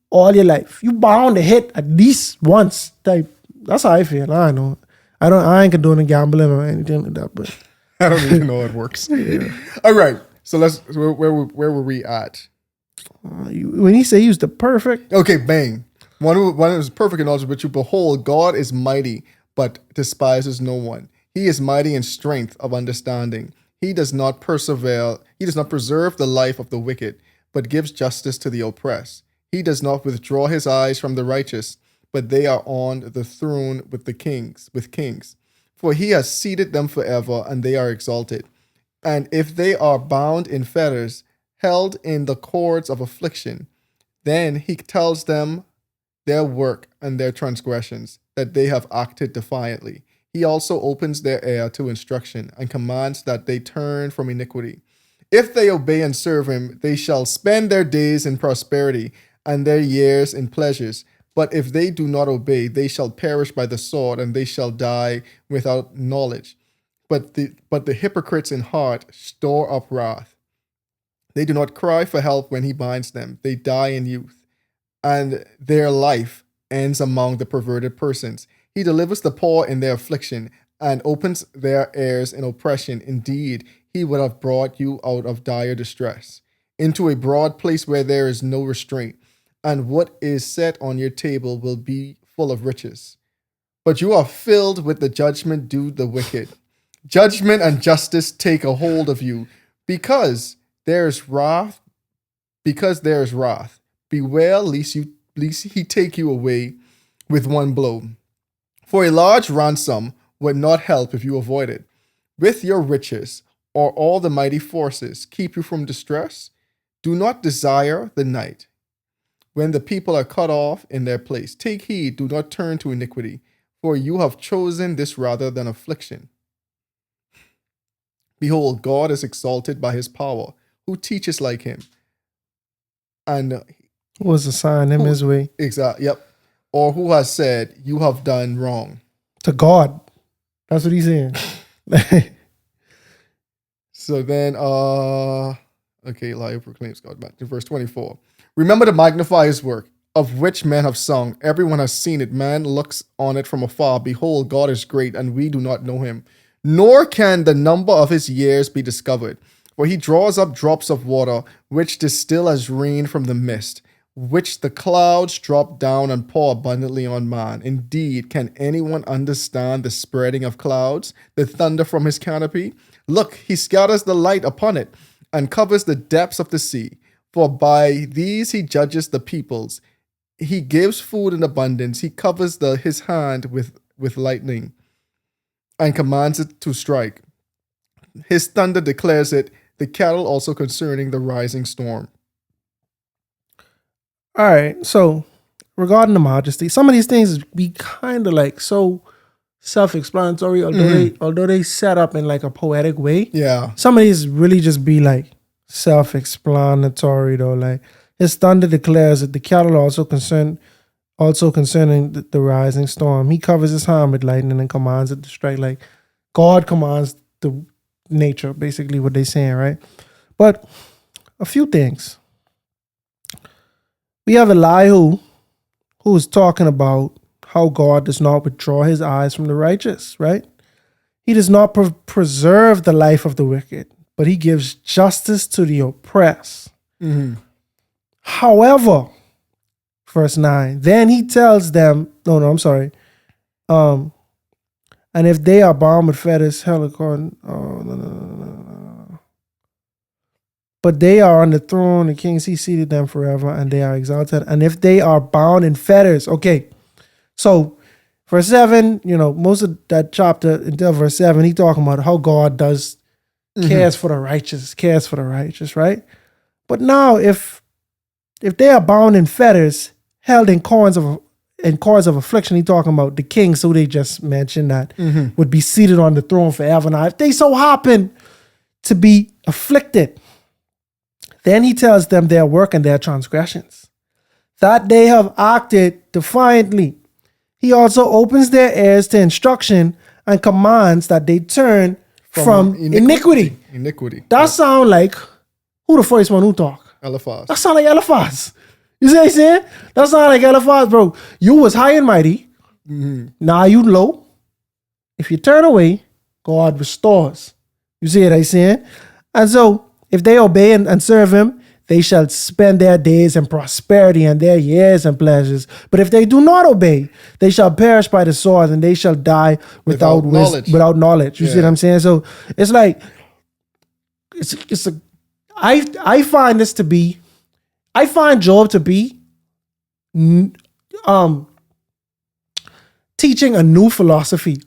all your life, you bound to hit at least once. Type. That's how I feel. I know. I ain't condoning gambling or anything like that, but I don't even know how it works. Yeah. All right. So where were we at? When he say he was the perfect. Okay, bang. One who is perfect in knowledge, but you behold, God is mighty, but despises no one. He is mighty in strength of understanding. He does not preserve the life of the wicked, but gives justice to the oppressed. He does not withdraw his eyes from the righteous, but they are on the throne with kings. For he has seated them forever, and they are exalted. And if they are bound in fetters, held in the cords of affliction, then he tells them their work and their transgressions, that they have acted defiantly. He also opens their ear to instruction and commands that they turn from iniquity. If they obey and serve him, they shall spend their days in prosperity and their years in pleasures. But if they do not obey, they shall perish by the sword, and they shall die without knowledge. But the hypocrites in heart store up wrath. They do not cry for help when he binds them. They die in youth, and their life ends among the perverted persons. He delivers the poor in their affliction and opens their ears in oppression. Indeed, he would have brought you out of dire distress, into a broad place where there is no restraint, and what is set on your table will be full of riches. But you are filled with the judgment due the wicked. Judgment and justice take a hold of you, because there is wrath. Beware lest he take you away with one blow. For a large ransom would not help if you avoid it. With your riches or all the mighty forces keep you from distress. Do not desire the night, when the people are cut off in their place. Take heed, do not turn to iniquity, for you have chosen this rather than affliction. Behold, God is exalted by his power. Who teaches like him? And Who was assigned him his way? Exactly. Yep. Or who has said, you have done wrong? To God. That's what he's saying. So then, Elihu proclaims God. Back to verse 24. Remember to magnify his work, of which men have sung. Everyone has seen it. Man looks on it from afar. Behold, God is great, and we do not know him. Nor can the number of his years be discovered. For he draws up drops of water, which distill as rain from the mist, which the clouds drop down and pour abundantly on man. Indeed, can anyone understand the spreading of clouds, the thunder from his canopy? Look, he scatters the light upon it, and covers the depths of the sea. For by these he judges the peoples. He gives food in abundance. He covers his hand with lightning, and commands it to strike. His thunder declares it, the cattle also concerning the rising storm. All right. So regarding the majesty, some of these things be kind of like so self-explanatory, although they set up in like a poetic way. Yeah. Some of these really just be like self-explanatory though. Like his thunder declares that the cattle are also concerning the rising storm. He covers his hand with lightning and commands it to strike. Like God commands the nature, basically what they're saying, right? But a few things. We have Elihu, who is talking about how God does not withdraw his eyes from the righteous, right? He does not preserve the life of the wicked, but he gives justice to the oppressed. Mm-hmm. However, verse 9, then he tells them, and if they are bound with fetters, but they are on the throne, the king, he seated them forever, and they are exalted. And if they are bound in fetters, okay. So, verse 7, most of that chapter until verse 7, he talking about how God cares for the righteous, right? But now, if they are bound in fetters, held in cords of affliction, he talking about the king, so they just mentioned that would be seated on the throne forever. Now, if they so happen to be afflicted, then he tells them their work and their transgressions, that they have acted defiantly. He also opens their ears to instruction and commands that they turn from iniquity. That sound like, who the first one who talk? Eliphaz. That sound like Eliphaz. You see what I'm saying? That sound like Eliphaz, bro. You was high and mighty. Now you low. If you turn away, God restores. You see what I'm saying? And so, if they obey and serve him, they shall spend their days in prosperity and their years in pleasures. But if they do not obey, they shall perish by the sword and they shall die without knowledge. You see what I'm saying? So it's like, I find Job to be teaching a new philosophy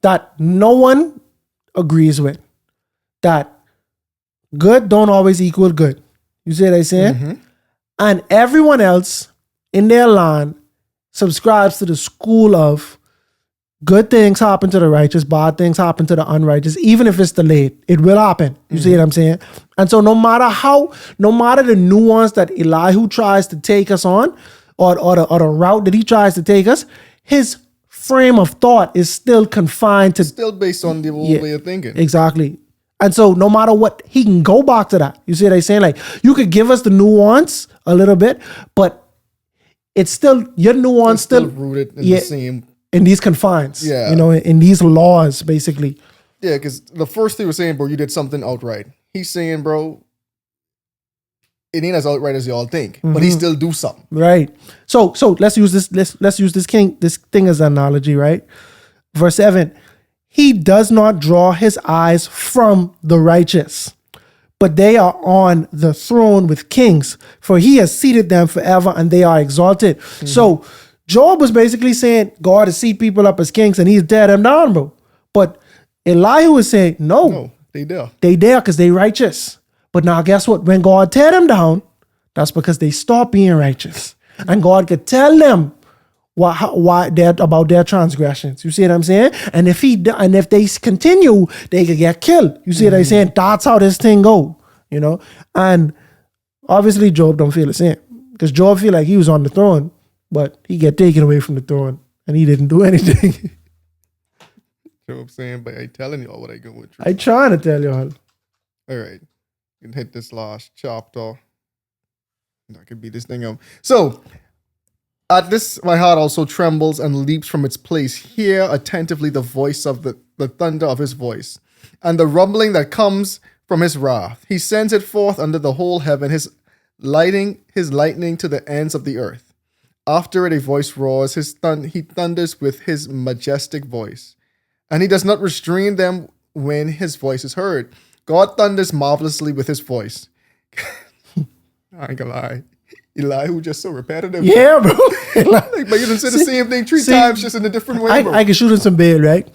that no one agrees with, that good don't always equal good. You see what I'm saying? And everyone else in their land subscribes to the school of good things happen to the righteous, bad things happen to the unrighteous. Even if it's delayed, it will happen. You see what I'm saying? And so no matter the nuance that Elihu tries to take us on, or the route that he tries to take us, his frame of thought is still confined to... Still based on the old way of thinking. Exactly. And so no matter what, he can go back to that. You see what I'm saying? Like, you could give us the nuance a little bit, but it's still your nuance It's still rooted in the same. In these confines. Yeah. You know, in these laws, basically. Yeah, because the first thing he was saying, bro, you did something outright. He's saying, bro, it ain't as outright as y'all think, but he still do something. Right. So let's use this. Let's use this thing as an analogy, right? Verse 7. He does not draw his eyes from the righteous, but they are on the throne with kings, for he has seated them forever and they are exalted. So Job was basically saying God has seated people up as kings and he's tear them down, bro. But Elihu was saying, no, they there. They there because they righteous. But now guess what? When God tear them down, that's because they stop being righteous. And God could tell them why they're about their transgressions. You see what I'm saying? And if they continue, they could get killed. You see what I'm saying? That's how this thing go. You know? And obviously Job don't feel the same. Because Job feel like he was on the throne, but he get taken away from the throne and he didn't do anything. You know what I'm saying? But I telling y'all what I going through. I trying to tell y'all. All right. You can hit this last chapter. That could be this thing up. So, at this, my heart also trembles and leaps from its place. Hear attentively the voice of the thunder of his voice, and the rumbling that comes from his wrath. He sends it forth under the whole heaven, his lightning to the ends of the earth. After it a voice roars, he thunders with his majestic voice, and he does not restrain them when his voice is heard. God thunders marvelously with his voice. I ain't gonna lie. Elihu just so repetitive. Yeah, bro. But you didn't say the same thing three times, just in a different way, bro. I can shoot in some bed, right?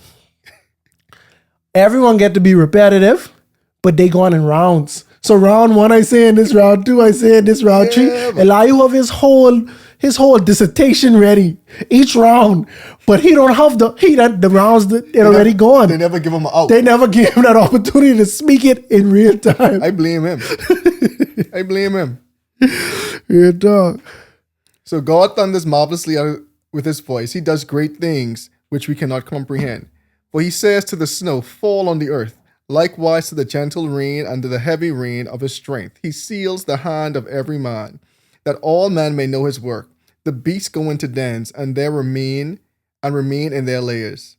Everyone get to be repetitive, but they going in rounds. So round 1, I say in this, round 2, I say in this, round 3. Elihu have his whole dissertation ready each round, but he don't have the rounds that they're already gone. They never give him an out. They never give him that opportunity to speak it in real time. I blame him. Yeah, dog. So God thunders marvelously with his voice. He does great things which we cannot comprehend. For he says to the snow, fall on the earth. Likewise to the gentle rain and to the heavy rain of his strength. He seals the hand of every man, that all men may know his work. The beasts go into dens, and there remain in their lairs.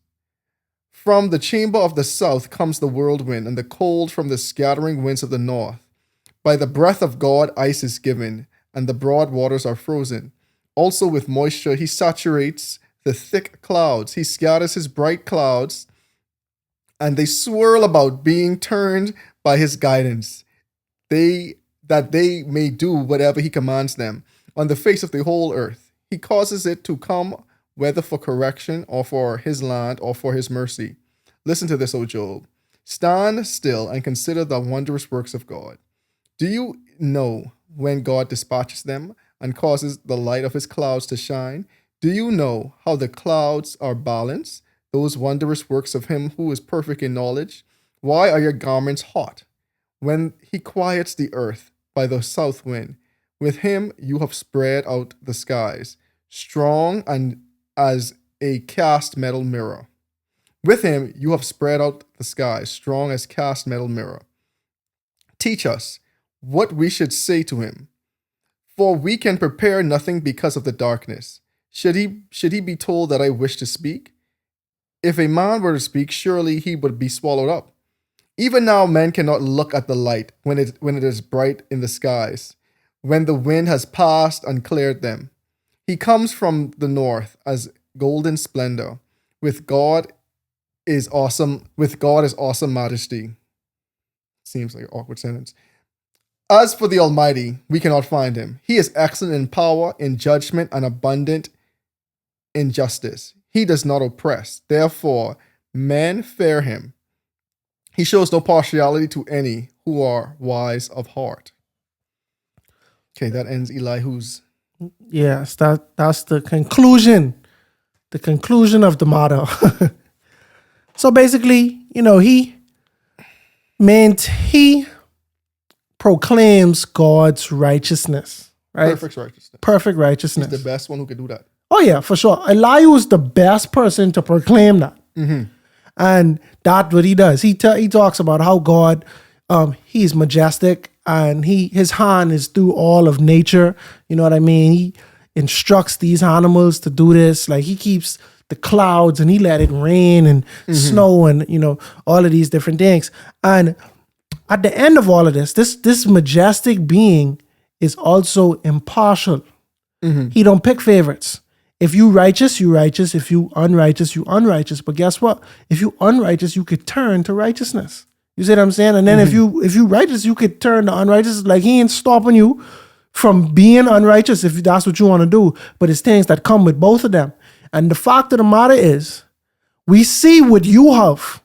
From the chamber of the south comes the whirlwind, and the cold from the scattering winds of the north. By the breath of God ice is given, and the broad waters are frozen. Also with moisture he saturates the thick clouds. He scatters his bright clouds, and they swirl about, being turned by his guidance, that they may do whatever he commands them on the face of the whole earth. He causes it to come, whether for correction or for his land or for his mercy. Listen to this, O Job. Stand still and consider the wondrous works of God. Do you know when God dispatches them and causes the light of his clouds to shine? Do you know how the clouds are balanced, those wondrous works of him who is perfect in knowledge? Why are your garments hot? When he quiets the earth by the south wind, with him you have spread out the skies, strong and as a cast metal mirror. With him you have spread out the skies, strong as cast metal mirror. Teach us what we should say to him, for we can prepare nothing because of the darkness. Should he be told that I wish to speak? If a man were to speak, surely he would be swallowed up. Even now men cannot look at the light when it is bright in the skies, when the wind has passed and cleared them. He comes from the north as golden splendor. With God is awesome majesty. Seems like an awkward sentence. As for the Almighty, we cannot find him. He is excellent in power, in judgment, and abundant in justice. He does not oppress. Therefore, men fear him. He shows no partiality to any who are wise of heart. Okay, that ends Elihu's. Yes, that's the conclusion. The conclusion of the matter. So basically, he proclaims God's righteousness, right? Perfect righteousness. He's the best one who can do that. Oh yeah, for sure. Elihu is the best person to proclaim that. Mm-hmm. And that's what he does. He talks about how God, he's majestic and his hand is through all of nature. You know what I mean? instructs these animals to do this. Like he keeps the clouds and he let it rain and snow and, all of these different things. And at the end of all of this majestic being is also impartial. He don't pick favorites. If you righteous, you righteous. If you unrighteous, you unrighteous. But guess what? If you unrighteous, you could turn to righteousness. You see what I'm saying? And then if you righteous, you could turn to unrighteous. Like he ain't stopping you from being unrighteous if that's what you want to do. But it's things that come with both of them. And the fact of the matter is, we see what you have.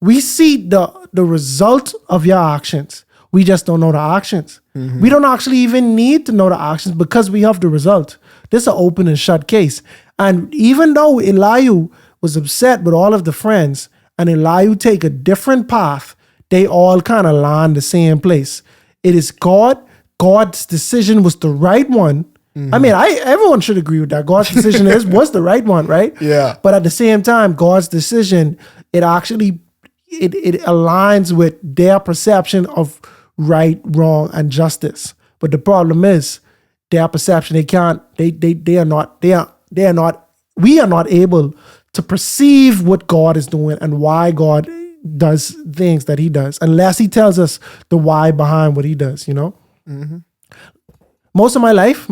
We see the result of your actions. We just don't know the actions. We don't actually even need to know the actions because we have the result. This is an open and shut case. And even though Elihu was upset with all of the friends and Elihu take a different path, they all kind of land the same place. It is God. God's decision was the right one. I mean, everyone should agree with that. God's decision was the right one, right? Yeah. But at the same time, God's decision, it aligns with their perception of right, wrong, and justice. But the problem is their perception, we are not able to perceive what God is doing and why God does things that he does, unless he tells us the why behind what he does, Most of my life,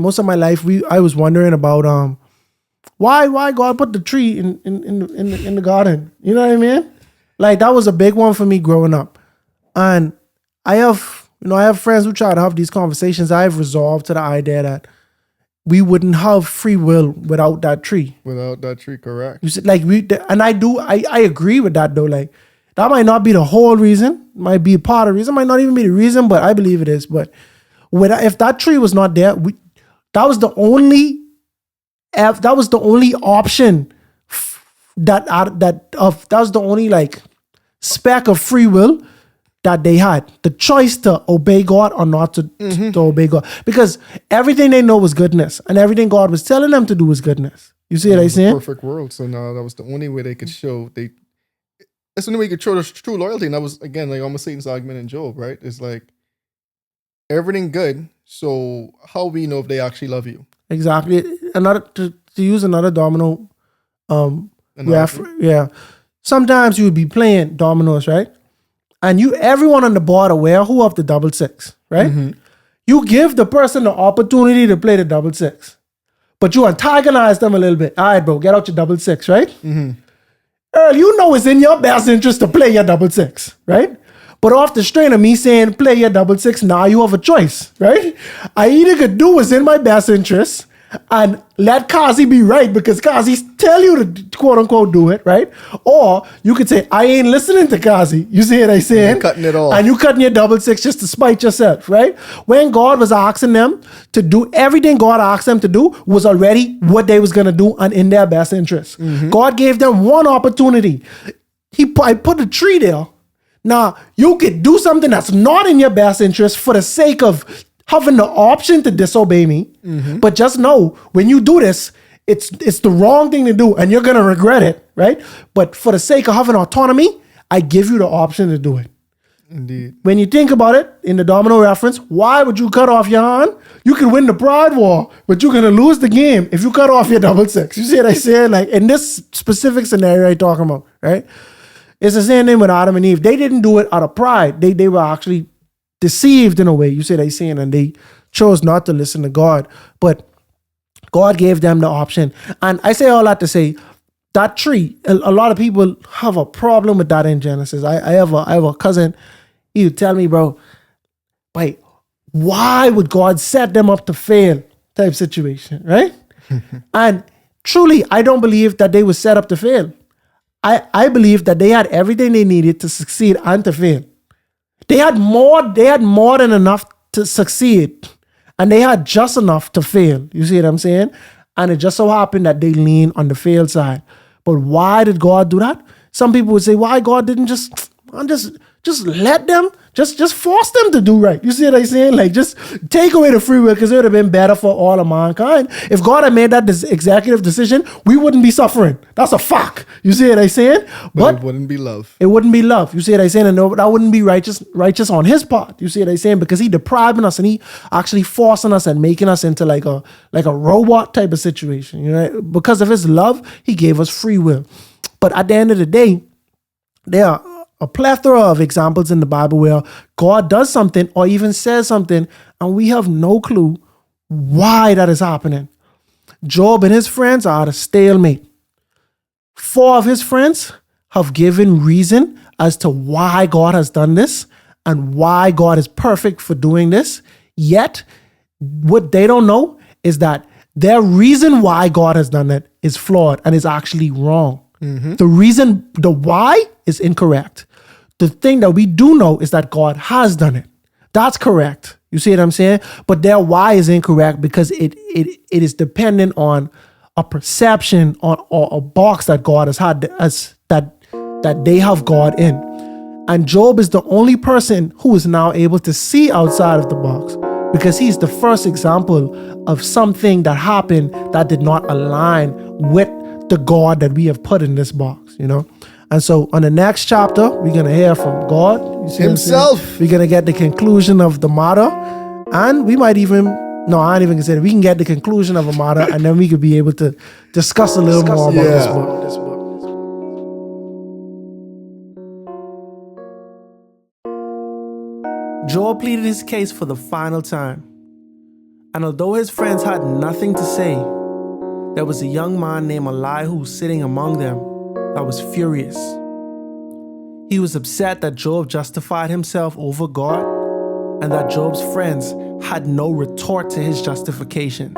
I was wondering about why God put the tree in the garden. You know what I mean? Like that was a big one for me growing up. And I have friends who try to have these conversations. I have resolved to the idea that we wouldn't have free will without that tree. Without that tree, correct. You said I agree with that though. Like that might not be the whole reason, might be a part of the reason, might not even be the reason, but I believe it is. But if that tree was not there, that was the only option that was the only like speck of free will that they had, the choice to obey God or not to obey God, because everything they know was goodness and everything God was telling them to do was goodness. You see what I'm saying? Perfect world. So now that was the only way they could show that's the only way you could show the true loyalty. And that was, again, like almost Satan's argument in Job, right? It's like everything good. So how we know if they actually love you? Exactly. Another to use another domino sometimes you would be playing dominoes, right? And everyone on the board aware who of the double six, right? You give the person the opportunity to play the double six, but you antagonize them a little bit. All right, bro, get out your double six, right? Earl, you know it's in your best interest to play your double six, right? But off the strain of me saying play your double six, now you have a choice, right? I either could do what's in my best interest and let Kazi be right because Kazi tell you to quote unquote do it, right? Or you could say, I ain't listening to Kazi. You see what I'm saying? Cutting it off. And you cutting your double six just to spite yourself, right? When God was asking them to do everything God asked them to do was already what they was going to do and in their best interest. God gave them one opportunity. I put a tree there. Now, you could do something that's not in your best interest for the sake of having the option to disobey me. But just know, when you do this, it's the wrong thing to do and you're going to regret it, right? But for the sake of having autonomy, I give you the option to do it. Indeed. When you think about it, in the domino reference, why would you cut off your hand? You can win the pride war, but you're going to lose the game if you cut off your double six. You see what I say? Like in this specific scenario I'm talking about, right? It's the same thing with Adam and Eve. They didn't do it out of pride. They were actually deceived in a way, you see what I'm saying, and they chose not to listen to God. But God gave them the option. And I say all that to say, that tree, a lot of people have a problem with that in Genesis. I have a cousin, he would tell me, bro, wait, why would God set them up to fail type situation, right? And truly, I don't believe that they were set up to fail. I believe that they had everything they needed to succeed and to fail. They had more than enough to succeed, and they had just enough to fail. You see what I'm saying? And it just so happened that they leaned on the fail side. But why did God do that? Some people would say, why God didn't just just let them, just force them to do right. You see what I'm saying? Like, just take away the free will, because it would have been better for all of mankind. If God had made that executive decision, we wouldn't be suffering. That's a fact. You see what I'm saying? But it wouldn't be love. It wouldn't be love. You see what I'm saying? And no, that wouldn't be righteous on his part. You see what I'm saying? Because he depriving us and he actually forcing us and making us into like a robot type of situation. You know, because of his love, he gave us free will. But at the end of the day, there are a plethora of examples in the Bible where God does something or even says something and we have no clue why that is happening. Job and his friends are at a stalemate. 4 of his friends have given reason as to why God has done this and why God is perfect for doing this. Yet, what they don't know is that their reason why God has done it is flawed and is actually wrong. The why is incorrect. The thing that we do know is that God has done it. That's correct. You see what I'm saying? But their why is incorrect because it is dependent on a perception or a box that God has had as that they have God in. And Job is the only person who is now able to see outside of the box because he's the first example of something that happened that did not align with the God that we have put in this box, you know? And so on the next chapter, we're going to hear from God. You see himself. We're going to get the conclusion of the matter. And we might even, no, I ain't even consider it. We can get the conclusion of a matter and then we could be able to discuss a little more about this book. Job pleaded his case for the final time. And although his friends had nothing to say, there was a young man named Elihu sitting among them that was furious. He was upset that Job justified himself over God and that Job's friends had no retort to his justifications.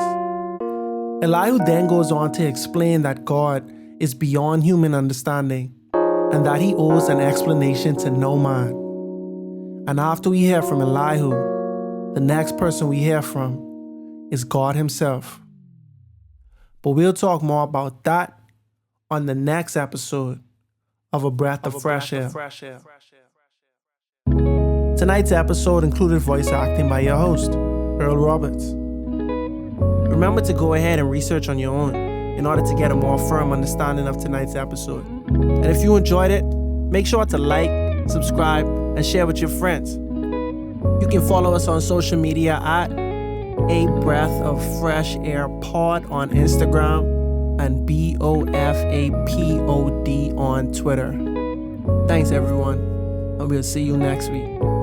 Elihu then goes on to explain that God is beyond human understanding and that he owes an explanation to no man. And after we hear from Elihu, the next person we hear from is God himself. But we'll talk more about that on the next episode of A Breath of Fresh Air. Tonight's episode included voice acting by your host, Earl Roberts. Remember to go ahead and research on your own in order to get a more firm understanding of tonight's episode. And if you enjoyed it, make sure to like, subscribe, and share with your friends. You can follow us on social media at A Breath of Fresh Air Pod on Instagram and BOFAPOD on Twitter. Thanks everyone, and we'll see you next week.